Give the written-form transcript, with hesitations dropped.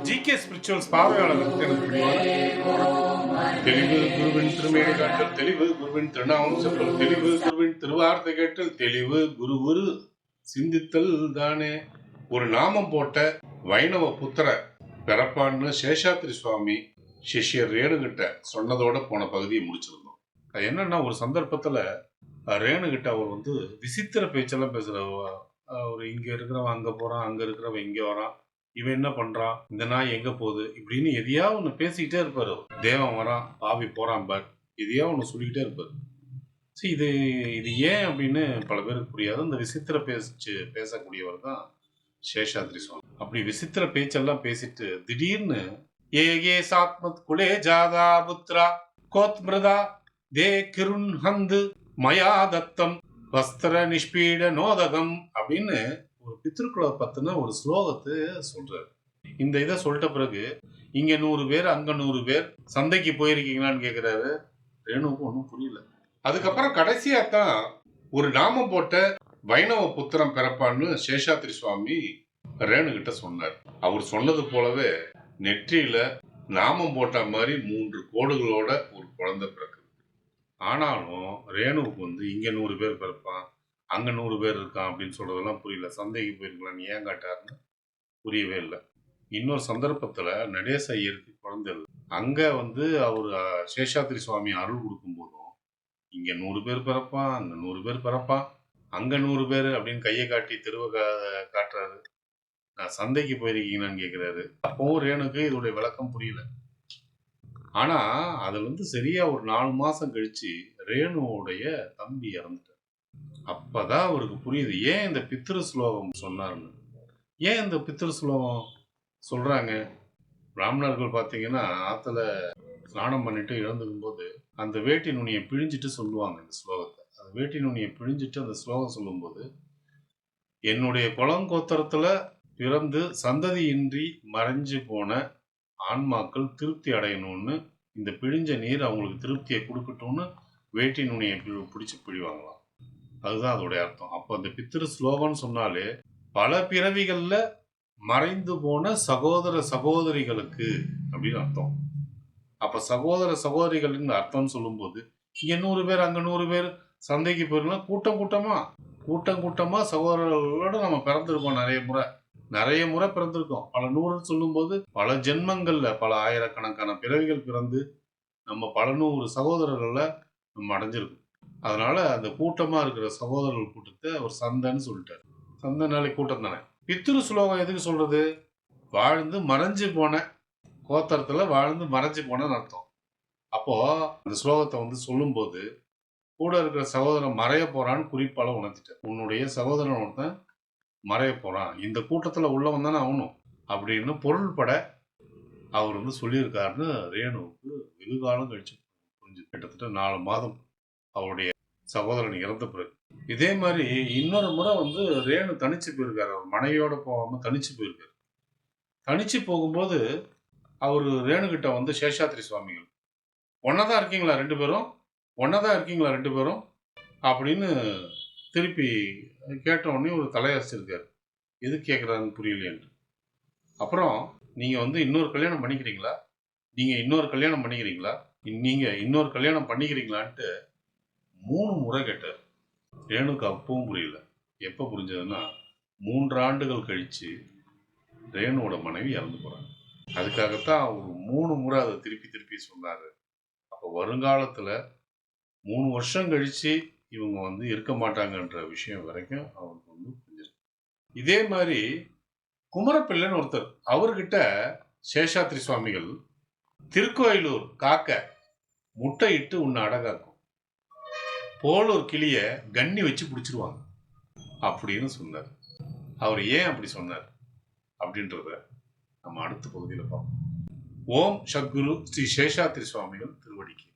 GK spirituals பார்வையாளர்களுக்கு எனக்கு தெளிவு குருவின் திருமேனி காட்டல், தெளிவு குருவின் திருநாமம் செப்பல், தெளிவு குருவின் திருவார்த்தை கேட்டல், தெளிவு குரு சிந்தித்தல் தானே. ஒரு நாமம் போட்ட வைணவ புத்திர பிறப்பான்னு சேஷாத்ரி சுவாமி சிஷ்யர் ரேணுகிட்ட சொன்னதோட போன பகுதியை முடிச்சிருந்தோம். அது என்னன்னா, ஒரு சந்தர்ப்பத்துல ரேணுகிட்ட அவர் வந்து விசித்திர பேச்செல்லாம் பேசுற. அவர் இங்க இருக்கிறவன் அங்க போறான், அங்க இருக்கிறவன் இங்க வரான், இவன் என்ன பண்றான், இந்த நாய் எங்க போகுது, இப்படின்னு எதையாவது ஒண்ணு பேசிக்கிட்டே இருப்பாரு. தேவன் வரான், பாவி போறான் பார், எதையாவது ஒண்ணு சொல்லிக்கிட்டே இருப்பாரு. இது இது ஏன் அப்படின்னு பல பேருக்கு புரியாது. இந்த விசித்திர பேசக்கூடியவர் தான் சேஷாத்ரி சுவாமி. அப்படி விசித்திர பேச்செல்லாம் பேசிட்டு திடீர்னு ஏகே சாத்மத் குலே ஜாதா புத்ரா கோத்மிருதா தே கிருன் ஹந்து மயா தத்தம் வஸ்திர நிஷ்பீட நோதகம் அப்படின்னு ஒரு பித்ருக்களை பத்தின ஒரு ஸ்லோகத்தை சொல்றாரு. இந்த இதை சொல்லிட்ட பிறகு இங்க 100 பேர் அங்க 100 பேர் சந்தைக்கு போயிருக்கீங்களான்னு கேக்குறாரு. ரேணுவுக்கு ஒன்றும் புரியல. அதுக்கப்புறம் கடைசியா தான் ஒரு நாமம் போட்ட வைணவ புத்திரம் பிறப்பான்னு சேஷாத்ரி சுவாமி ரேணுகிட்ட சொன்னார். அவர் சொன்னது போலவே நெற்றியில நாமம் போட்ட மாதிரி 3 கோடுகளோட ஒரு குழந்தை பிறக்குது. ஆனாலும் ரேணுவுக்கு வந்து இங்க 100 பேர் பிறப்பான், அங்க 100 பேர் இருக்கான் அப்படின்னு சொல்றதெல்லாம் புரியல. சந்தைக்கு போயிருக்கலாம் ஏன் காட்டாருன்னு புரியவே இல்லை. இன்னொரு சந்தர்ப்பத்துல நடேச ஐயருக்கு குழந்தை அங்க வந்து அவர் சேஷாத்ரி சுவாமி அருள் கொடுக்கும் போதும் இங்க 100 பேர் பிறப்பான், அங்க 100 பேர் பிறப்பான், அங்க 100 பேர் அப்படின்னு கையை காட்டி தெருவை காட்டுறாரு. நான் சந்தைக்கு போயிருக்கீங்கன்னு கேட்கிறாரு. அப்பவும் ரேணுக்கு இதோடைய விளக்கம் புரியல. ஆனா அதுல வந்து சரியா ஒரு 4 மாசம் கழிச்சு ரேணுவோடைய தம்பி இறந்துட்டார். அப்பதான் அவருக்கு புரியுது ஏன் இந்த பித்ரு ஸ்லோகம் சொன்னாருன்னு. ஏன் இந்த பித்ரு ஸ்லோகம் சொல்றாங்க? பிராமணர்கள் பாத்தீங்கன்னா ஆத்துல ஸ்நானம் பண்ணிட்டு இழந்துக்கும் போது அந்த வேட்டி நுனியை பிழிஞ்சிட்டு சொல்லுவாங்க இந்த ஸ்லோகத்தை. அந்த வேட்டி நுனியை பிழிஞ்சிட்டு அந்த ஸ்லோகம் சொல்லும்போது, என்னுடைய குளங்கோத்திரத்துல பிறந்து சந்ததியின்றி மறைஞ்சு போன ஆன்மாக்கள் திருப்தி அடையணும்னு, இந்த பிழிஞ்ச நீர் அவங்களுக்கு திருப்தியை கொடுக்கட்டும்னு வேட்டி நுனியை பிடிச்சு பிழிவாங்களாம். அதுதான் அதோடைய அர்த்தம். அப்போ அந்த பித்திரு ஸ்லோகம்னு சொன்னாலே பல பிறவிகள்ல மறைந்து போன சகோதர சகோதரிகளுக்கு அப்படின்னு அர்த்தம். அப்ப சகோதர சகோதரிகளின் அர்த்தம்னு சொல்லும்போது இங்க 100 பேர் அங்க 100 பேர் சந்தைக்கு போயிருக்கலாம், கூட்டம் கூட்டமா சகோதரர்களோட நம்ம பிறந்திருக்கோம். நிறைய முறை பிறந்திருக்கோம். பல 100 சொல்லும் போது பல ஜென்மங்கள்ல பல ஆயிரக்கணக்கான பிறவிகள் பிறந்து நம்ம பல 100 சகோதரர்களை நம்ம அடைஞ்சிருக்கோம். அதனால அந்த கூட்டமா இருக்கிற சகோதரர்கள் கூட்டத்தை ஒரு சந்தைன்னு சொல்லிட்டாரு. சந்தை நாளை கூட்டம் தானே. பித்ரு ஸ்லோகம் எதுக்கு சொல்றது? வாழ்ந்து மறைஞ்சு போன கோத்தரத்துல வாழ்ந்து மறைஞ்சு போனன்னு அர்த்தம். அப்போ அந்த ஸ்லோகத்தை வந்து சொல்லும் போது கூட இருக்கிற சகோதரன் மறைய போறான்னு குறிப்பால உணர்த்திட்டார். உன்னுடைய சகோதரன் ஒருத்தன் மறைய போறான், இந்த கூட்டத்துல உள்ளவன் தானே அவனும் அப்படின்னு பொருள்பட அவர் வந்து சொல்லியிருக்காருன்னு ரேணுவுக்கு வெகு காலம் கழிச்சு புரிஞ்சு. கிட்டத்தட்ட 4 மாதம் அவருடைய சகோதரன் இறந்த பிறகு. இதே மாதிரி இன்னொரு முறை வந்து ரேணு தனிச்சு போயிருக்காரு. அவர் மனைவியோட போகாம தனிச்சு போயிருக்காரு. தனிச்சு போகும்போது அவரு ரேணுகிட்ட வந்து சேஷாத்ரி சுவாமிகள் ஒன்னதான் இருக்கீங்களா 2 பேரும், ஒன்னதான் இருக்கீங்களா 2 பேரும் அப்படின்னு திருப்பி கேட்ட உடனே ஒரு தலையசிச்சிருக்காரு. எது கேட்குறாருன்னு புரியலையேன்னு. அப்புறம் நீங்க வந்து இன்னொரு கல்யாணம் பண்ணிக்கிறீங்களா, நீங்க இன்னொரு கல்யாணம் பண்ணிக்கிறீங்களா, நீங்க இன்னொரு கல்யாணம் பண்ணிக்கிறீங்களான்ட்டு 3 முறை கேட்டார். ரேணுக்கு அப்பவும் புரியல. எப்போ புரிஞ்சதுன்னா 3 ஆண்டுகள் கழிச்சு ரேணுவோட மனைவி இறந்து போறாங்க. அதுக்காகத்தான் அவர் 3 முறை அதை திருப்பி சொன்னாரு. அப்போ வருங்காலத்துல 3 வருஷம் கழிச்சு இவங்க வந்து இருக்க மாட்டாங்கன்ற விஷயம் வரைக்கும் அவருக்கு வந்து புரிஞ்சிருக்கு. இதே மாதிரி குமரப்பிள்ளைன்னு ஒருத்தர், அவர்கிட்ட சேஷாத்ரி சுவாமிகள் திருக்கோயிலூர் காக்க முட்டையிட்டு உன்னை அடகாக்கும், போலூர் கிளிய கண்ணி வச்சு பிடிச்சிருவாங்க அப்படின்னு சொன்னார். அவர் ஏன் அப்படி சொன்னார் அப்படின்றத நம்ம அடுத்த பகுதியில் பார்ப்போம். ஓம் சத்குரு ஸ்ரீ சேஷாத்ரி சுவாமிகள் திருவடிக்கு